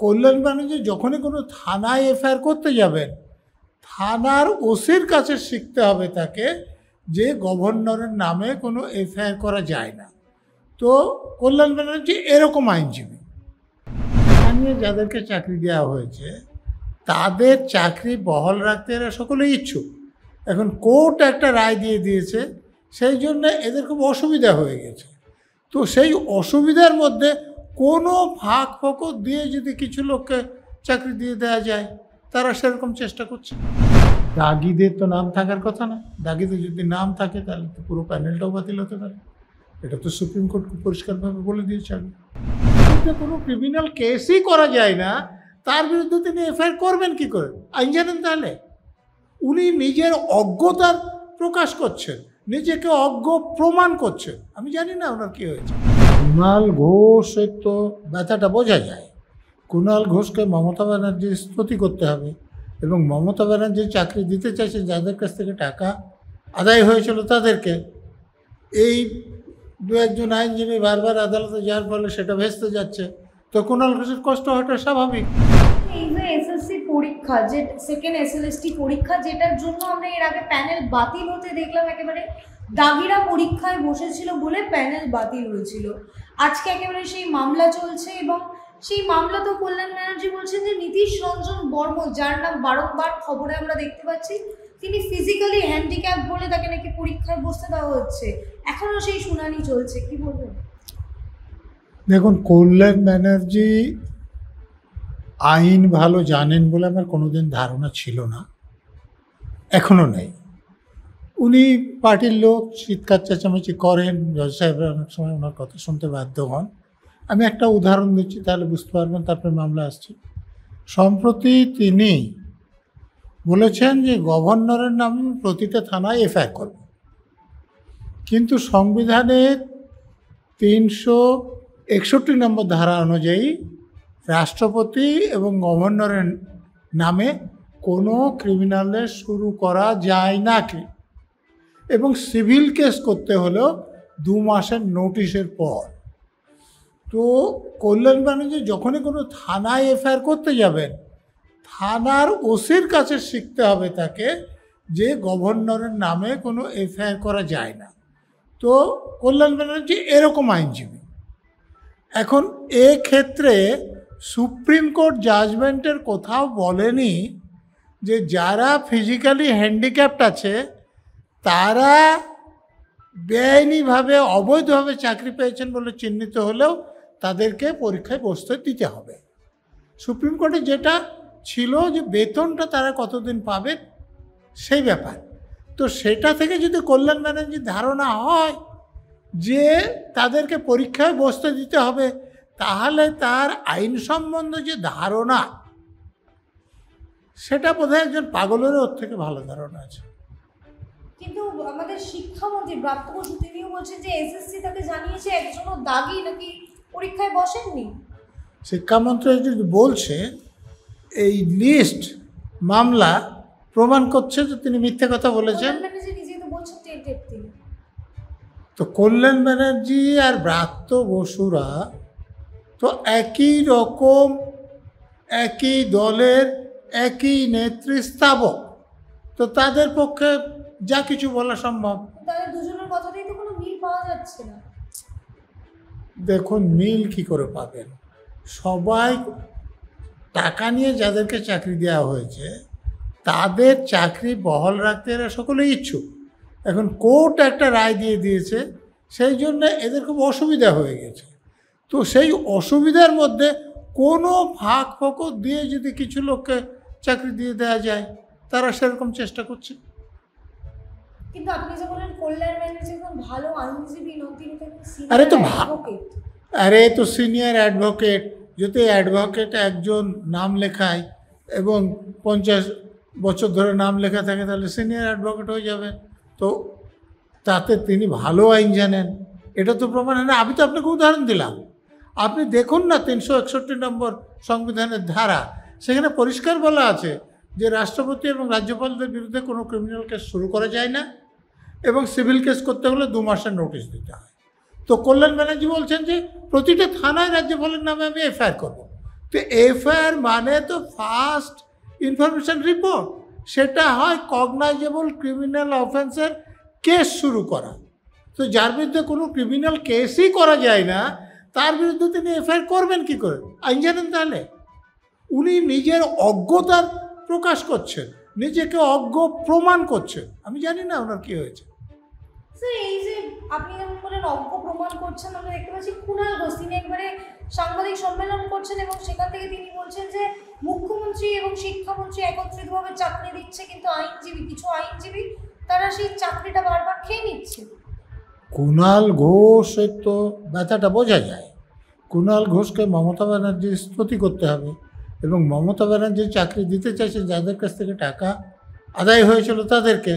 কল্যাণ ব্যানার্জি যখনই কোনো থানায় এফআইআর করতে যাবেন, থানার ওসির কাছে শিখতে হবে তাকে যে গভর্নরের নামে কোনো এফআইআর করা যায় না। তো কল্যাণ ব্যানার্জি এরকম আইনজীবী। স্থানীয় যাদেরকে চাকরি দেওয়া হয়েছে তাদের চাকরি বহাল রাখতে এরা সকলেই ইচ্ছুক। এখন কোর্ট একটা রায় দিয়ে দিয়েছে, সেই জন্য এদের খুব অসুবিধা হয়ে গেছে। তো সেই অসুবিধার মধ্যে কোনো ফাঁক ফোকর দিয়ে যদি কিছু লোককে চাকরি দিয়ে দেওয়া যায়, তারা সেরকম চেষ্টা করছে। দাগিদের তো নাম থাকার কথা না, দাগিদের যদি নাম থাকে তাহলে তো পুরো প্যানেলটাও বাতিল হতে পারে। এটা তো সুপ্রিম কোর্ট পরিষ্কারভাবে বলে দিয়েছে আগে। কোনো ক্রিমিনাল কেসই করা যায় না, তার বিরুদ্ধে তিনি এফআইআর করবেন কি করে? আইন জানেন তাহলে? উনি নিজের অজ্ঞতার প্রকাশ করছেন, নিজেকে অজ্ঞ প্রমাণ করছেন। আমি জানি না ওনার কী হয়েছে। কুণাল ঘোষের তো ব্যথাটা বোঝা যায়। কুণাল ঘোষকে মমতা ব্যানার্জির স্তুতি করতে হবে, এবং মমতা ব্যানার্জি চাকরি দিতে চাইছে যাদের কাছ থেকে টাকা আদায় হয়েছিল তাদেরকে। এই দু একজন আইনজীবী বারবার আদালতে যাওয়ার ফলে সেটা ভেস্তে যাচ্ছে। তো কুণাল ঘোষের কষ্ট হওয়াটা স্বাভাবিক। এই যে এসএসসি পরীক্ষা, যে সেকেন্ড এসএলএসটি পরীক্ষা, যেটার জন্য আমরা এর আগে প্যানেল বাতিল হতে দেখলাম, একেবারে দাগিরা পরীক্ষায় বসেছিল বলে প্যানেল বাতিল হয়েছিল। আজকে একেবারে সেই মামলা চলছে, এবং সেই মামলা তো কল্যাণ ব্যানার্জি বলছেন যে নীতিশ রঞ্জন বর্মন, যার নাম বারংবার খবরে আমরা দেখতে পাচ্ছি তিনি ফিজিক্যালি হ্যান্ডিক্যাপ বলে তাকে নাকি পরীক্ষায় বসতে দেওয়া হচ্ছে। এখনও সেই শুনানি চলছে, কি বলবেন? দেখুন, কল্যাণ ব্যানার্জি আইন ভালো জানেন বলে আমার কোনোদিন ধারণা ছিল না, এখনও নেই। উনি পার্টির লোক, চিৎকার চেঁচামেচি করেন, জজ সাহেবরা অনেক সময় ওনার কথা শুনতে বাধ্য হন। আমি একটা উদাহরণ দিচ্ছি, তাহলে বুঝতে পারবেন। তারপরে মামলা আসছে। সম্প্রতি তিনি বলেছেন যে গভর্নরের নামে প্রতিটা থানায় এফআইআর করবে, কিন্তু সংবিধানের 361 নম্বর ধারা অনুযায়ী রাষ্ট্রপতি এবং গভর্নরের নামে কোনো ক্রিমিনালের শুরু করা যায় না, এবং সিভিল কেস করতে হলেও 2 মাসের নোটিশের পর। তো কল্যাণ ব্যানার্জি যখনই কোনো থানায় এফআইআর করতে যাবেন, থানার ওসির কাছে শিখতে হবে তাকে যে গভর্নরের নামে কোনো এফআইআর করা যায় না। তো কল্যাণ ব্যানার্জি এরকম আইনজীবী। এখন ক্ষেত্রে সুপ্রিম কোর্ট জাজমেন্টের কোথাও বলেনি যে যারা ফিজিক্যালি হ্যান্ডিক্যাপড আছে তারা বেআইনিভাবে অবৈধভাবে চাকরি পেয়েছেন বলে চিহ্নিত হলেও তাদেরকে পরীক্ষায় বসতে দিতে হবে। সুপ্রিম কোর্টে যেটা ছিল যে বেতনটা তারা কতদিন পাবে সেই ব্যাপার। তো সেটা থেকে যদি কল্যাণ ব্যানার্জির ধারণা হয় যে তাদেরকে পরীক্ষায় বসতে দিতে হবে, তাহলে তার আইন সম্বন্ধে যে ধারণা সেটা বোধহয় একজন পাগলেরও ওর থেকে ভালো ধারণা আছে। কিন্তু আমাদের শিক্ষামন্ত্রী ব্রাত্য বসু তিনিও বলছেন যে এসএসসি তাকে জানিয়েছে একজনও দাগি নাকি পরীক্ষায় বসেননি। শিক্ষামন্ত্রী যদি বলছে, এই লিস্ট মামলা প্রমাণ করছে যে তিনি মিথ্যে কথা বলেছেন। তো কল্যাণ ব্যানার্জি আর ব্রাত্য বসুরা তো একই রকম, একই দলের, একই নেতৃস্থাবক। তো তাদের পক্ষে যা কিছু বলা সম্ভব। তাদের দুজনের কথাতেই তো কোনো মিল পাওয়া যাচ্ছে না। দেখুন, মিল কি করে পাবেন? সবাই টাকা নিয়ে যাদেরকে চাকরি দেওয়া হয়েছে তাদের চাকরি বহাল রাখতে এরা সকলেই ইচ্ছুক। এখন কোর্ট একটা রায় দিয়ে দিয়েছে, সেই জন্য এদের খুব অসুবিধা হয়ে গেছে। তো সেই অসুবিধার মধ্যে কোনো ফাঁক ফোকর দিয়ে যদি কিছু লোককে চাকরি দিয়ে দেওয়া যায়, তারা সেরকম চেষ্টা করছে। কিন্তু আপনি যে বলেন কল্যাণ ব্যানার্জি একজন ভালো আইনজীবী নন, তিনি তো সিনিয়র অ্যাডভোকেট। যদি অ্যাডভোকেট একজন নাম লেখায় এবং 50 বছর ধরে নাম লেখা থাকে, তাহলে সিনিয়র অ্যাডভোকেট হয়ে যাবে। তো তাতে তিনি ভালো আইন জানেন, এটা তো প্রমাণ হয় না। আমি তো আপনাকে উদাহরণ দিলাম, আপনি দেখুন না 361 নম্বর সংবিধানের ধারা, সেখানে পরিষ্কার বলা আছে যে রাষ্ট্রপতি এবং রাজ্যপালদের বিরুদ্ধে কোনো ক্রিমিনাল কেস শুরু করা যায় না, এবং সিভিল কেস করতে হলে 2 মাসের নোটিশ দিতে হয়। তো কল্যাণ ব্যানার্জি বলছেন যে প্রতিটা থানায় রাজ্যপালের নামে আমি এফআইআর করব। তো এফআইআর মানে তো ফার্স্ট ইনফরমেশন রিপোর্ট, সেটা হয় কগনাইজেবল ক্রিমিনাল অফেন্সের কেস শুরু করা। তো যার বিরুদ্ধে কোনো ক্রিমিনাল কেসই করা যায় না, তার বিরুদ্ধে তিনি এফআইআর করবেন কি করে? আইন জানেন তাহলে? উনি নিজের অজ্ঞতার প্রকাশ করছেন, নিজেকে অজ্ঞ প্রমাণ করছেন। আমি জানি না ওনার কী হয়েছে। স্যার এই যে আপনি যেমন বলেন অজ্ঞ প্রমাণ করছেন, আমরা দেখতে পাচ্ছি কুণাল ঘোষ তিনি একবারে সাংবাদিক সম্মেলন করছেন এবং সেখান থেকে তিনি বলছেন যে মুখ্যমন্ত্রী এবং শিক্ষামন্ত্রী একত্রিতভাবে চাকরি দিচ্ছে, কিন্তু কিছু আইনজীবী তারা সেই চাকরিটা বারবার খেয়ে নিচ্ছে। কুণাল ঘোষের তো ব্যথাটা বোঝা যায়। কুণাল ঘোষকে মমতা ব্যানার্জির স্তুতি করতে হবে, এবং মমতা ব্যানার্জি চাকরি দিতে চাইছে যাদের কাছ থেকে টাকা আদায় হয়েছিল তাদেরকে।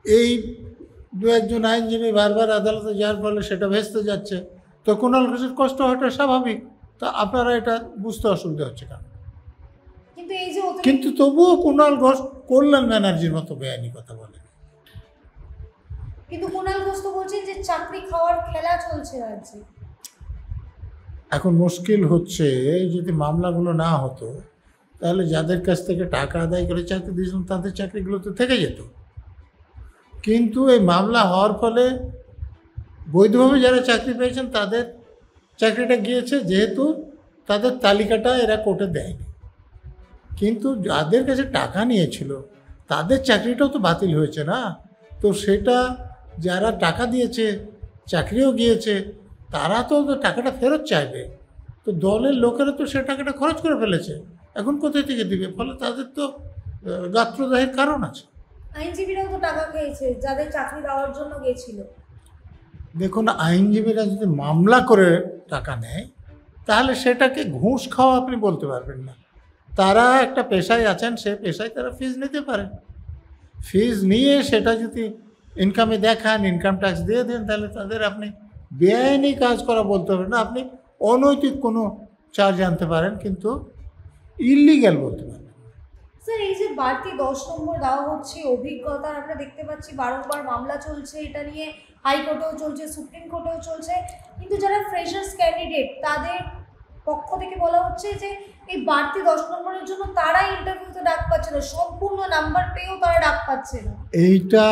এই দু একজন আইনজীবী বারবার আদালতে যাওয়ার ফলে সেটা ভেস্তে যাচ্ছে। তো কুণাল ঘোষের কষ্ট হওয়াটা স্বাভাবিক। তা আপনারা এটা বুঝতে অসুবিধা হচ্ছে কেন? কিন্তু তবুও কুণাল ঘোষ কল্যাণ ব্যানার্জির মতো বেআইনি কথা বলে। কিন্তু কুণাল ঘোষ তো বলছেন যে চাকরি খাওয়ার খেলা চলছে রাজ্যে। এখন মুশকিল হচ্ছে, যদি মামলাগুলো না হতো তাহলে যাদের কাছ থেকে টাকা আদায় করে চাকরি দিয়েছিলেন তাদের চাকরিগুলো তো থেকে যেত। কিন্তু এই মামলা হওয়ার ফলে বৈধভাবে যারা চাকরি পেয়েছেন তাদের চাকরিটা গিয়েছে, যেহেতু তাদের তালিকাটা এরা কোর্টে দেয়নি। কিন্তু যাদের কাছে টাকা নিয়েছিল তাদের চাকরিটাও তো বাতিল হয়েছে না। তো সেটা যারা টাকা দিয়েছে, চাকরিও গিয়েছে, তারা তো টাকাটা ফেরত চাইবে। তো দলের লোকেরা তো সে টাকাটা খরচ করে ফেলেছে, এখন কোথায় থেকে দিবে? ফলে তাদের তো গাত্রদাহের কারণ আছে। আইনজীবীরাও তো টাকা খেয়েছে যাদের চাকরি দেওয়ার জন্য গিয়েছিল। দেখুন, আইনজীবীরা যদি মামলা করে টাকা নেয় তাহলে সেটাকে ঘুষ খাওয়া আপনি বলতে পারবেন না। তারা একটা পেশায় আছেন, সে পেশায় তারা ফিজ নিতে পারে। ফিজ নিয়ে সেটা যদি ইনকামে দেখান, ইনকাম ট্যাক্স দিয়ে দেন, তাহলে তাদের আপনি বেআইনি কাজ করা বলতে পারেন না। আপনি অনৈতিক কোনো চার্জ আনতে পারেন, কিন্তু ইলিগ্যাল বলতে পারেন। স্যার এই যে বাড়তি 10 নম্বর দেওয়া হচ্ছে অভিজ্ঞতা, আমরা দেখতে পাচ্ছি বারংবার মামলা চলছে এটা নিয়ে, হাইকোর্টেও চলছে, সুপ্রিম কোর্টেও চলছে, কিন্তু যারা ফ্রেশার্স ক্যান্ডিডেট তাদের পক্ষ থেকে বলা হচ্ছে যে এই বাড়তি 10 নম্বরের জন্য তারা ইন্টারভিউতে ডাক পাচ্ছে না, সম্পূর্ণ নাম্বার পেয়েও তারা ডাক পাচ্ছে না। এইটা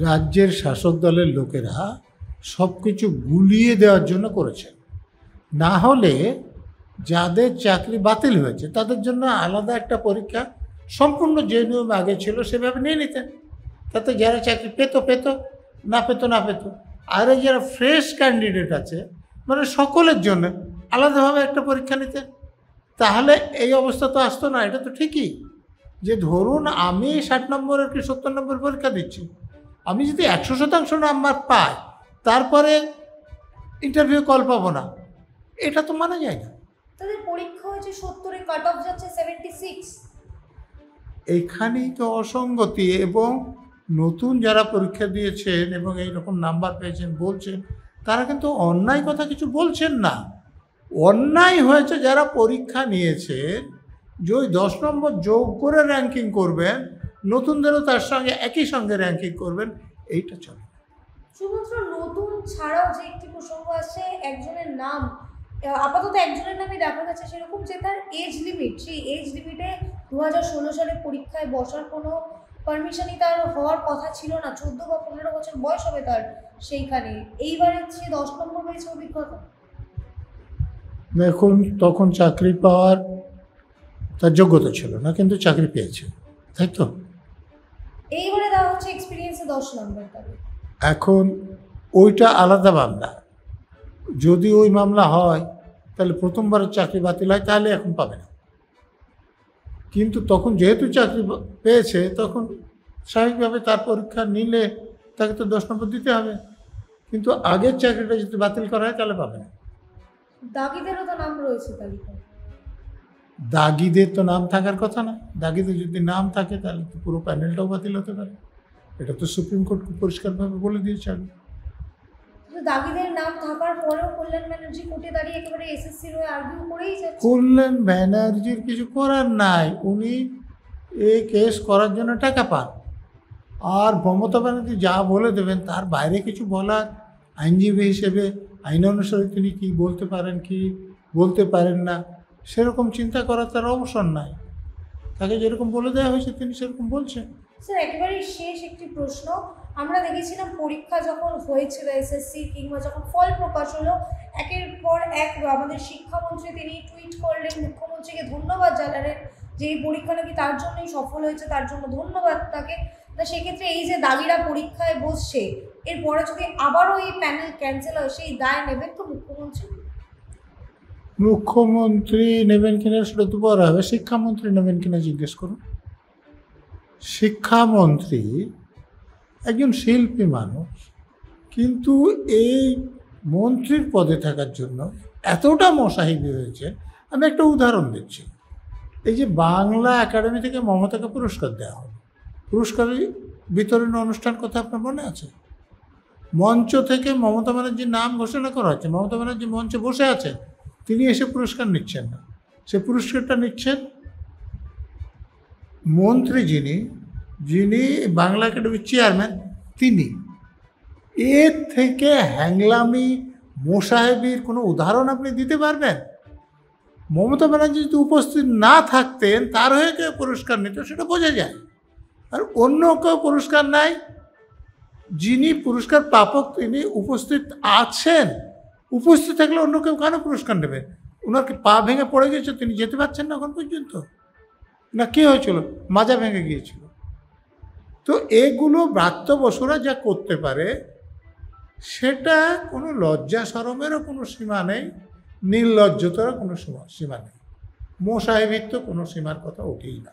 রাজ্যের শাসক দলের লোকেরা সব কিছু গুলিয়ে দেওয়ার জন্য করেছে। না হলে যাদের চাকরি বাতিল হয়েছে তাদের জন্য আলাদা একটা পরীক্ষা সম্পূর্ণ যে নিয়ম আগে ছিল সেভাবে নিয়ে নিতেন। তাতে যারা চাকরি পেত পেত, না পেত না পেত। আর এই যারা ফ্রেশ ক্যান্ডিডেট আছে, মানে সকলের জন্য আলাদাভাবে একটা পরীক্ষা নিতেন, তাহলে এই অবস্থা তো আসতো না। এটা তো ঠিকই যে ধরুন আমি 60 নম্বরের কি 70 নম্বর পরীক্ষা দিচ্ছি, আমি যদি 100% নাম্বার পাই তারপরে ইন্টারভিউ কল পাবো না, এটা তো মানা যায় না। তাদের পরীক্ষা হয়েছে 70-এ, কাট অফ যাচ্ছে 76। এইখানেই তো অসঙ্গতি। এবং নতুন যারা পরীক্ষা দিয়েছেন এবং এইরকম নাম্বার পেয়েছেন বলছেন, তারা কিন্তু অন্যায় কথা কিছু বলছেন না। অন্যায় হয়েছে যারা পরীক্ষা নিয়েছেন, যে ওই 10 নম্বর যোগ করে র্যাঙ্কিং করবেন, নতুনদেরও তার সঙ্গে একই সঙ্গে র্যাঙ্কিং করবেন, এইটা চলে। শুধুমাত্র নতুন ছাড়াও যে একটি প্রসঙ্গ আছে, একজনের নাম আপাতত একজনের নামই দেখা গেছে সেরকম, যে তার এজ লিমিট, সেই এজ লিমিটে 2016 সালে পরীক্ষায় বসার কোনো পারমিশনই তার হওয়ার কথা ছিল না। 14 বা 15 বছর বয়স হবে তার সেইখানে। এইবারে সে 10 নম্বর পেয়েছে অভিজ্ঞতা। দেখুন, তখন চাকরি পাওয়ার তার যোগ্যতা ছিল না, কিন্তু চাকরি পেয়েছে, তাই তো? এইবারে দেওয়া হচ্ছে এক্সপিরিয়েন্সে 10 নম্বর তাকে। এখন ওইটা আলাদা মামলা। যদি ওই মামলা হয় তাহলে প্রথমবারের চাকরি বাতিল হয়, তাহলে এখন পাবে না। কিন্তু তখন যেহেতু চাকরি পেয়েছে, তখন স্বাভাবিকভাবে তার পরীক্ষা নিলে তাকে তো 10 নম্বর দিতে হবে। কিন্তু আগের চাকরিটা যদি বাতিল করা হয় তাহলে পাবে না। দাগিদেরও তো নাম রয়েছে তালিকায়। দাগিদের তো নাম থাকার কথা না। দাগিদের যদি নাম থাকে তাহলে তো পুরো প্যানেলটাও বাতিল হতে পারে। এটা তো সুপ্রিম কোর্ট পরিষ্কারভাবে বলে দিয়েছে আগে। দাগিদের নাম থাকার পরেও কল্যাণ ব্যানার্জি কোর্টে দাঁড়িয়ে একেবারে এসএসসির হয়ে আর্গুমেন্ট করেই যাচ্ছে। কল্যাণ ব্যানার্জির কিছু করার নাই, উনি এই কেস করার জন্য টাকা পান। আর মমতা ব্যানার্জি যা বলে দেবেন তার বাইরে কিছু বলার, আইনজীবী হিসেবে আইন অনুসারে তিনি কী বলতে পারেন কি বলতে পারেন না, সেরকম চিন্তা করার তার অবসর নাই। তাকে যেরকম বলে দেওয়া হয়েছে তিনি সেরকম বলছেন। স্যার একেবারে শেষ একটি প্রশ্ন, আমরা দেখেছিলাম পরীক্ষা যখন হয়েছিল এসএসসি কিংবা যখন ফল প্রকাশ হলো, একের পর এক আমাদের শিক্ষামন্ত্রী তিনি টুইট করলেন, মুখ্যমন্ত্রীকে ধন্যবাদ জানালেন যে এই পরীক্ষা নাকি তার জন্যই সফল হয়েছে, তার জন্য ধন্যবাদ তাকে। তা সেক্ষেত্রে এই যে দাগিরা পরীক্ষায় বসছে, এরপরে যদি আবারও এই প্যানেল ক্যান্সেল হয় সেই দায় নেবেন তো মুখ্যমন্ত্রী? মুখ্যমন্ত্রী নেবেন কিনা সেটা তো পরে হবে, শিক্ষামন্ত্রী নেবেন কিনা জিজ্ঞেস করুন। শিক্ষামন্ত্রী একজন শিল্পী মানুষ, কিন্তু এই মন্ত্রীর পদে থাকার জন্য এতটা মশাহিবি হয়েছে। আমি একটা উদাহরণ দিচ্ছি। এই যে বাংলা একাডেমি থেকে মমতাকে পুরস্কার দেওয়া হবে, পুরস্কার বিতরণী অনুষ্ঠান কথা আপনার মনে আছে? মঞ্চ থেকে মমতা ব্যানার্জির নাম ঘোষণা করা হচ্ছে, মমতা ব্যানার্জি মঞ্চে বসে আছেন, তিনি এসে পুরস্কার নিচ্ছেন না, সে পুরস্কারটা নিচ্ছেন মন্ত্রী যিনি বাংলা একাডেমির চেয়ারম্যান তিনি। এর থেকে হ্যাংলামি মোসাহেবির কোনো উদাহরণ আপনি দিতে পারবেন? মমতা ব্যানার্জি যদি উপস্থিত না থাকতেন, তার হয়ে কেউ পুরস্কার নিত সেটা বোঝা যায়। আর অন্য কেউ পুরস্কার নাই, যিনি পুরস্কার প্রাপক তিনি উপস্থিত আছেন, উপস্থিত থাকলে অন্য কেউ কেন পুরস্কার নেবে? ওনার কি পা ভেঙে পড়ে গেছে, তিনি যেতে পারছেন না এখন পর্যন্ত? না কী হয়েছিল, মাজা ভেঙে গিয়েছিল? তো এগুলো ব্রাত্য বসুরা যা করতে পারে সেটা কোনো লজ্জা শরমেরও কোনো সীমা নেই, নির্লজ্জতারও কোনো সীমা নেই, মোসাহেবির তো কোনো সীমার কথা ওঠেই না।